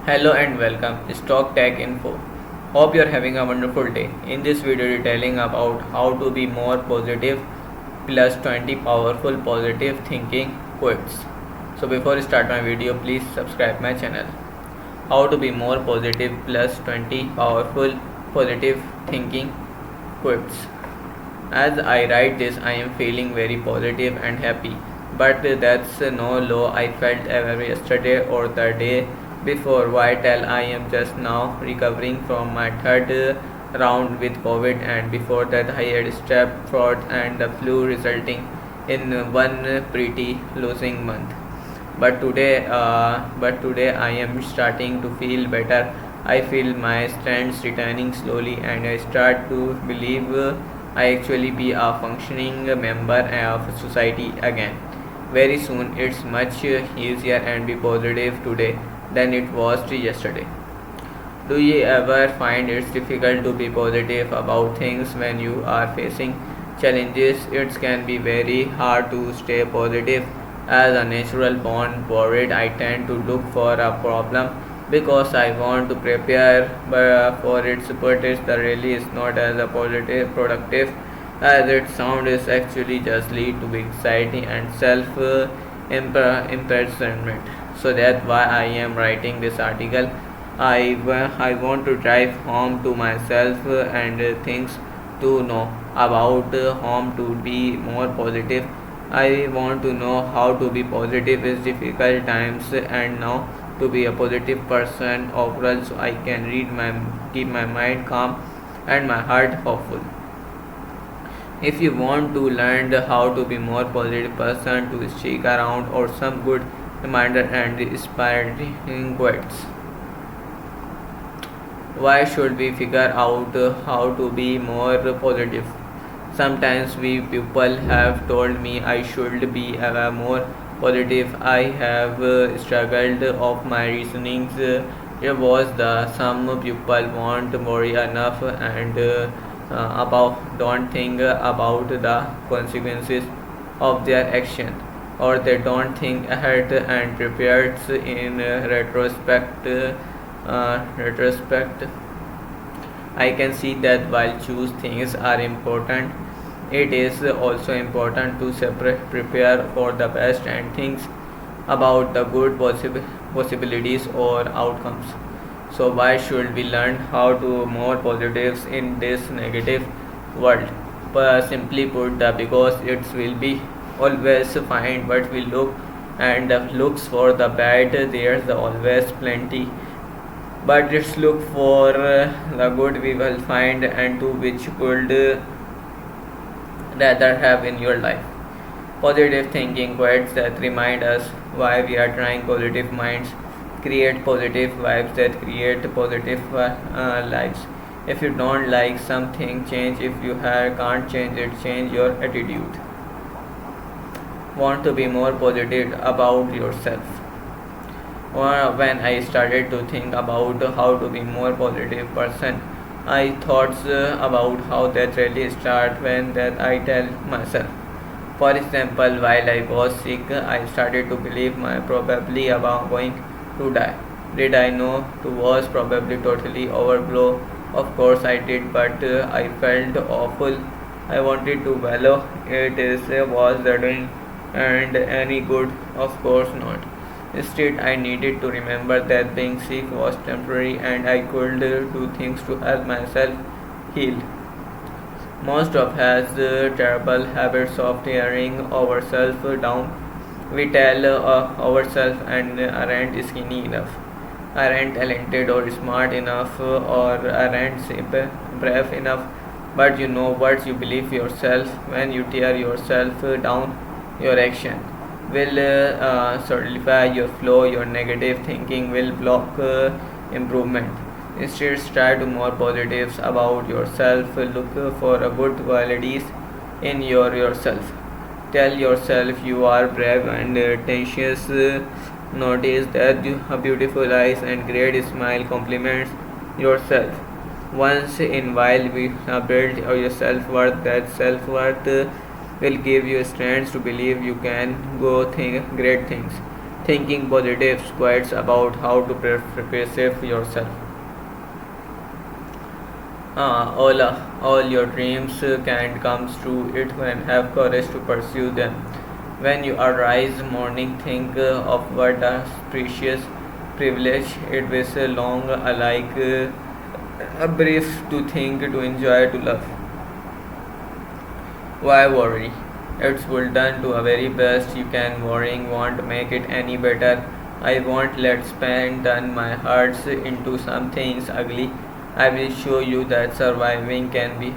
Hello and welcome Stock Tech Info. Hope you're having a wonderful day. In this video detailing about how to be more positive plus 20 powerful positive thinking quotes. So before I start my video, please subscribe my channel. How to be more positive plus 20 powerful positive thinking quotes. As I write this, I am feeling very positive and happy. But that's no low I felt ever yesterday or the day before. Why tell I am just now recovering from my third round with COVID, and before that I had strep throat and the flu, resulting in one pretty losing month. But today I am starting to feel better. I feel my strength returning slowly, and I start to believe I actually be a functioning member of society again. Very soon, it's much easier and be positive today than it was yesterday. Do you ever find it's difficult to be positive about things when you are facing challenges? It can be very hard to stay positive. As a natural born poet, I tend to look for a problem because I want to prepare for it, but it's the really is not as a positive, productive as it sounds. Is actually just lead to be anxiety and self imprisonment. So that's why I am writing this article. I want to drive home to myself and things to know about home to be more positive. I want to know how to be positive in difficult times and now to be a positive person overall, so I can keep my mind calm and my heart hopeful. If you want to learn how to be more positive person, to stick around or some good reminder and inspiring quotes. Why should we figure out how to be more positive? Sometimes we people have told me I should be more positive. I have struggled of my reasonings. It was the some people won't worry enough and about don't think about the consequences of their action, or they don't think ahead and prepared in retrospect. I can see that while choose things are important, it is also important to prepare for the best and things about the good possibilities or outcomes. So why should we learn how to more positives in this negative world? But simply put, because it will be always find what we look and looks for the bad. There's always plenty, but let's look for the good we will find and to which could rather have in your life. Positive thinking quotes that remind us why we are trying. Positive minds create positive vibes that create positive lives. If you don't like something, change. If you can't change it, change your attitude. Want to be more positive about yourself? When I started to think about how to be more positive person, I thought about how that really start when that I tell myself. For example, while I was sick, I started to believe my probably about going to die. Did I know to was probably totally overblow? Of course I did, but I felt awful. I wanted to wallow. It is was the doing and any good? Of course not. Instead, I needed to remember that being sick was temporary and I could do things to help myself heal. Most of us terrible habits of tearing ourselves down. We tell ourselves and aren't skinny enough, aren't talented or smart enough, or aren't brave enough. But you know what? You believe yourself. When you tear yourself down, your action will solidify your flow. Your negative thinking will block improvement. Instead, try to more positives about yourself. Look for a good qualities in yourself. Tell yourself you are brave and tenacious. Notice that you have beautiful eyes and great smile. Compliments yourself. Once in while, we build your self worth. That self worth will give you strength to believe you can go great things. thinking positive quotes about how to perceive yourself. All your dreams can come true it when have courage to pursue them. When you arise morning, think of what a precious privilege it was long alike a brief to think, to enjoy, to love. Why worry? It's will done to a very best you can. Worrying won't make it any better. I won't let spend turn my hearts into some things ugly. I will show you that surviving can be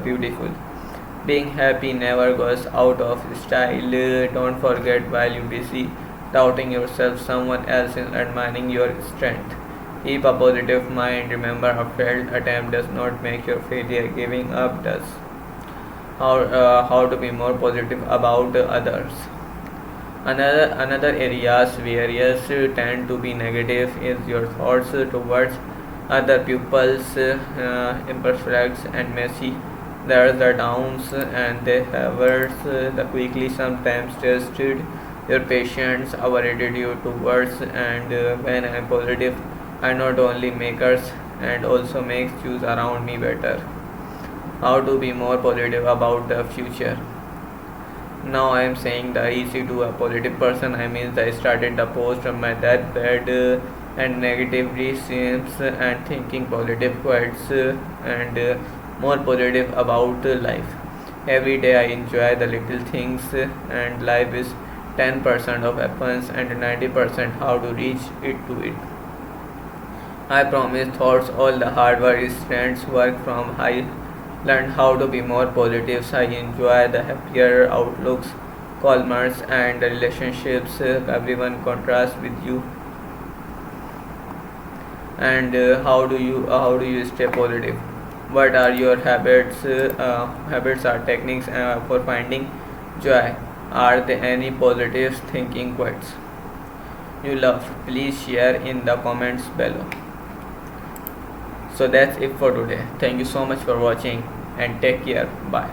beautiful. Being happy never goes out of style. Don't forget while you busy doubting yourself, someone else is admiring your strength. Keep a positive mind. Remember, a failed attempt does not make your failure. Giving up does. How to be more positive about others. Another areas where yes tend to be negative is your thoughts towards other pupils, imperfect and messy. There's the downs and the havers, the quickly sometimes tested your patience, our attitude towards, and when I'm positive, I not only makers and also makes choose around me better. How to be more positive about the future. Now I am saying the easy to a positive person. I mean I started the post on my deathbed and negatively seems and thinking positive quotes and more positive about life. Every day I enjoy the little things and life is 10% of happens and 90% how to reach it to it. I promise thoughts all the hard work is friends work from high learned how to be more positive. I enjoy the happier outlooks, calmers and the relationships. Everyone contrasts with you. And how do you stay positive? What are your habits? Habits are techniques for finding joy. Are there any positive thinking quotes you love? Please share in the comments below. So that's it for today. Thank you so much for watching and take care. Bye.